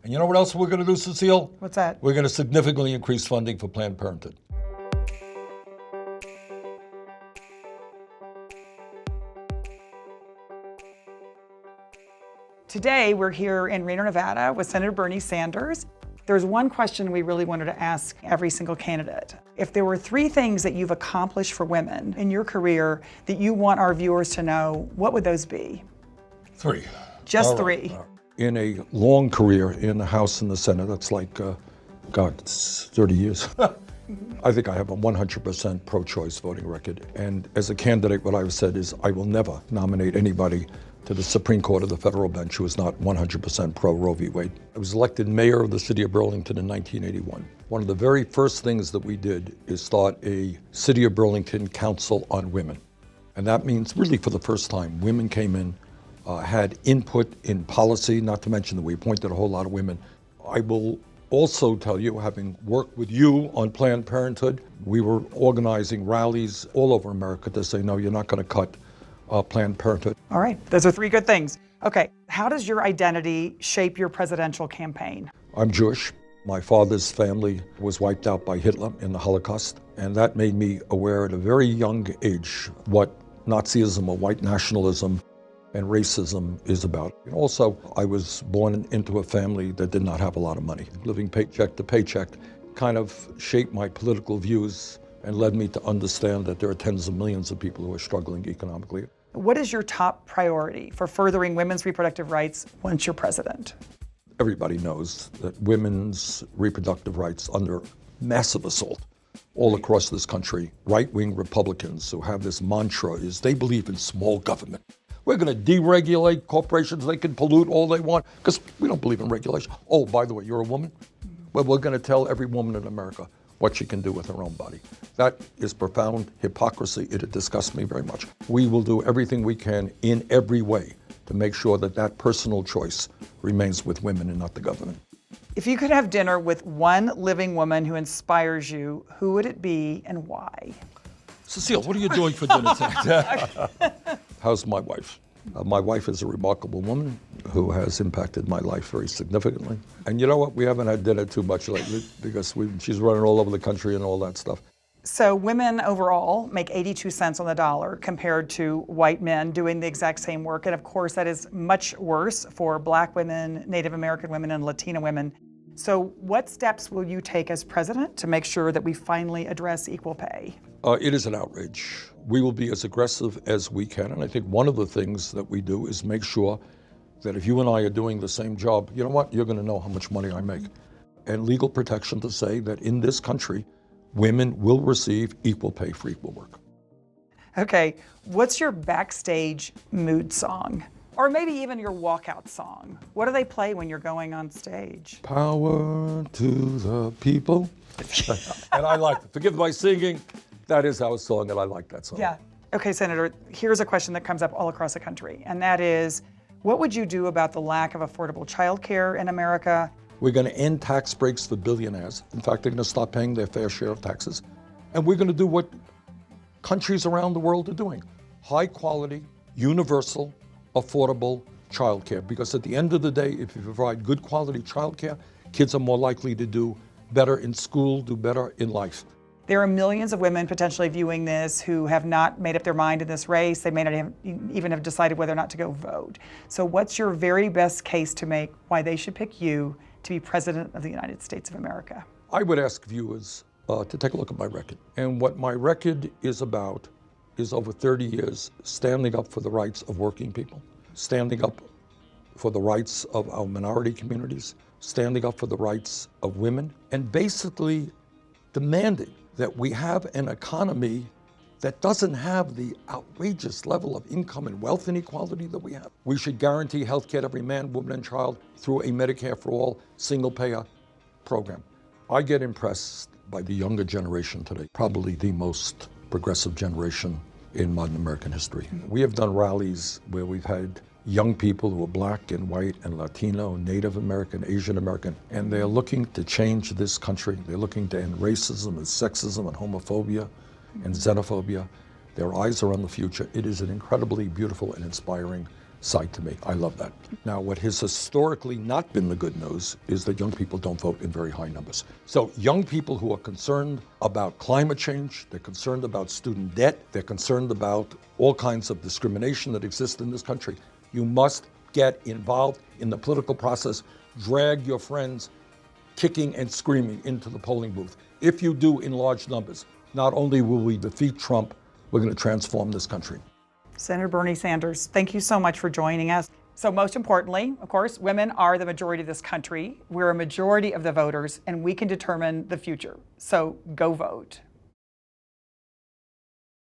And you know what else we're going to do, Cecile? What's that? We're going to significantly increase funding for Planned Parenthood. Today, we're here in Reno, Nevada with Senator Bernie Sanders. There's one question we really wanted to ask every single candidate. If there were 3 things that you've accomplished for women in your career that you want our viewers to know, what would those be? 3. Just All right. 3. In a long career in the House and the Senate, that's like, it's 30 years. I think I have a 100% pro-choice voting record. And as a candidate, what I've said is I will never nominate anybody to the Supreme Court of the federal bench who is not 100% pro-Roe v. Wade. I was elected mayor of the city of Burlington in 1981. One of the very first things that we did is start a City of Burlington Council on Women. And that means really for the first time, women came in, had input in policy, not to mention that we appointed a whole lot of women. I will also tell you, having worked with you on Planned Parenthood, we were organizing rallies all over America to say, no, you're not going to cut Planned Parenthood. All right, those are 3 good things. Okay, how does your identity shape your presidential campaign? I'm Jewish. My father's family was wiped out by Hitler in the Holocaust, and that made me aware at a very young age what Nazism or white nationalism and racism is about. And also, I was born into a family that did not have a lot of money. Living paycheck to paycheck kind of shaped my political views and led me to understand that there are tens of millions of people who are struggling economically. What is your top priority for furthering women's reproductive rights once you're president? Everybody knows that women's reproductive rights under massive assault all across this country. Right-wing Republicans who have this mantra is they believe in small government. We're going to deregulate corporations. They can pollute all they want because we don't believe in regulation. Oh, by the way, you're a woman? Well, we're going to tell every woman in America what she can do with her own body. That is profound hypocrisy. It disgusts me very much. We will do everything we can in every way to make sure that that personal choice remains with women and not the government. If you could have dinner with one living woman who inspires you, who would it be and why? Cecile, what are you doing for dinner tonight? How's my wife? My wife is a remarkable woman who has impacted my life very significantly. And you know what? We haven't had dinner too much lately because she's running all over the country and all that stuff. So women overall make 82 cents on the dollar compared to white men doing the exact same work. And of course, that is much worse for Black women, Native American women, and Latina women. So what steps will you take as president to make sure that we finally address equal pay? It is an outrage. We will be as aggressive as we can. And I think one of the things that we do is make sure that if you and I are doing the same job, you know what? You're going to know how much money I make. And legal protection to say that in this country, women will receive equal pay for equal work. Okay, what's your backstage mood song? Or maybe even your walkout song. What do they play when you're going on stage? Power to the people. And I like it. Forgive my singing. That is our song, and I like that song. Yeah. Okay, Senator, here's a question that comes up all across the country, and that is, what would you do about the lack of affordable childcare in America? We're going to end tax breaks for billionaires. In fact, they're going to stop paying their fair share of taxes. And we're going to do what countries around the world are doing. High quality, universal, affordable childcare. Because at the end of the day, if you provide good quality childcare, kids are more likely to do better in school, do better in life. There are millions of women potentially viewing this who have not made up their mind in this race. They may not even have decided whether or not to go vote. So what's your very best case to make why they should pick you to be President of the United States of America? I would ask viewers to take a look at my record. And what my record is about is over 30 years standing up for the rights of working people, standing up for the rights of our minority communities, standing up for the rights of women, and basically demanding that we have an economy that doesn't have the outrageous level of income and wealth inequality that we have. We should guarantee health care to every man, woman, and child through a Medicare for all single-payer program. I get impressed by the younger generation today, probably the most progressive generation in modern American history. We have done rallies where we've had young people who are Black and white and Latino, Native American, Asian American, and they're looking to change this country. They're looking to end racism and sexism and homophobia and xenophobia. Their eyes are on the future. It is an incredibly beautiful and inspiring sight to me. I love that. Now, what has historically not been the good news is that young people don't vote in very high numbers. So young people who are concerned about climate change, they're concerned about student debt, they're concerned about all kinds of discrimination that exists in this country, you must get involved in the political process. Drag your friends kicking and screaming into the polling booth. If you do in large numbers, not only will we defeat Trump, we're going to transform this country. Senator Bernie Sanders, thank you so much for joining us. So most importantly, of course, women are the majority of this country. We're a majority of the voters, and we can determine the future. So go vote.